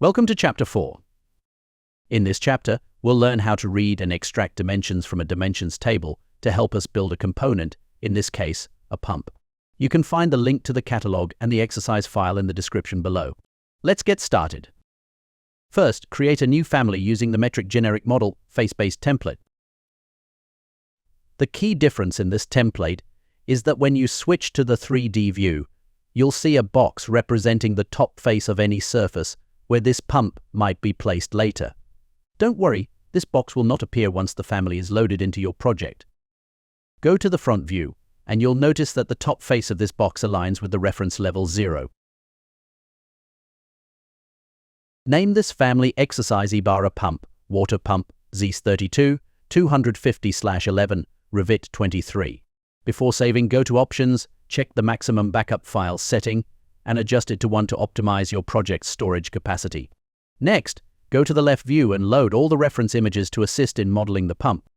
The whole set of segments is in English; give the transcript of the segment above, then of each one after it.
Welcome to Chapter 4. In this chapter, we'll learn how to read and extract dimensions from a dimensions table to help us build a component, in this case, a pump. You can find the link to the catalog and the exercise file in the description below. Let's get started. First, create a new family using the metric generic model face-based template. The key difference in this template is that when you switch to the 3D view, you'll see a box representing the top face of any surface where this pump might be placed later. Don't worry, this box will not appear once the family is loaded into your project. Go to the front view, and you'll notice that the top face of this box aligns with the reference level 0. Name this family Exercise Ibarra Pump, Water Pump, ZS32, 250/11, Revit 23. Before saving, go to Options, check the Maximum Backup Files setting, and adjust it to 1 to optimize your project's storage capacity. Next, go to the left view and load all the reference images to assist in modeling the pump.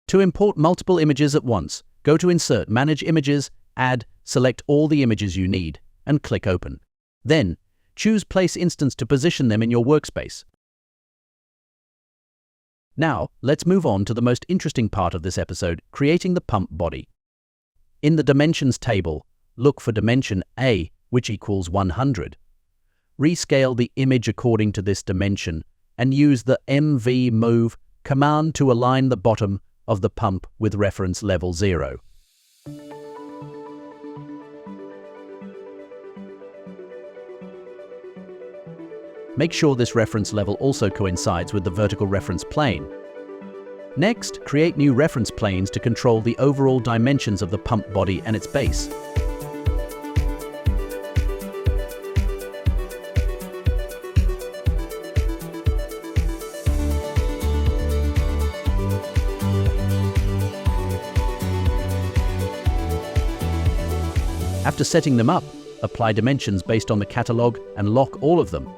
To import multiple images at once, go to Insert, Manage Images, Add, select all the images you need, and click Open. Then, choose Place Instance to position them in your workspace. Now, let's move on to the most interesting part of this episode, creating the pump body. In the Dimensions table, look for dimension A, which equals 100. Rescale the image according to this dimension and use the MV Move command to align the bottom of the pump with reference level 0. Make sure this reference level also coincides with the vertical reference plane. Next, create new reference planes to control the overall dimensions of the pump body and its base. After setting them up, apply dimensions based on the catalog and lock all of them.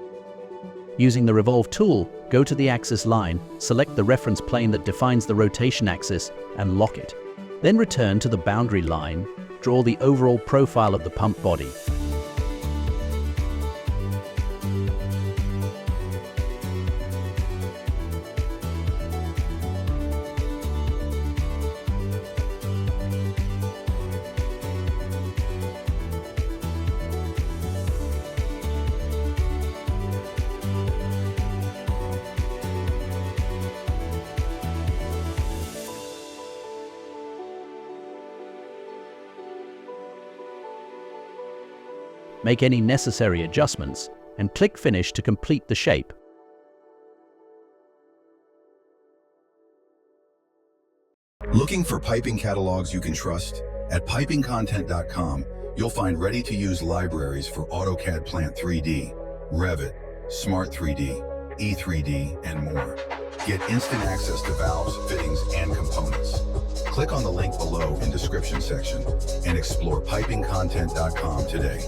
Using the Revolve tool, go to the axis line, select the reference plane that defines the rotation axis, and lock it. Then return to the boundary line, draw the overall profile of the pump body. Make any necessary adjustments, and click Finish to complete the shape. Looking for piping catalogs you can trust? At pipingcontent.com, you'll find ready-to-use libraries for AutoCAD Plant 3D, Revit, Smart 3D, E3D, and more. Get instant access to valves, fittings, and components. Click on the link below in description section and explore pipingcontent.com today.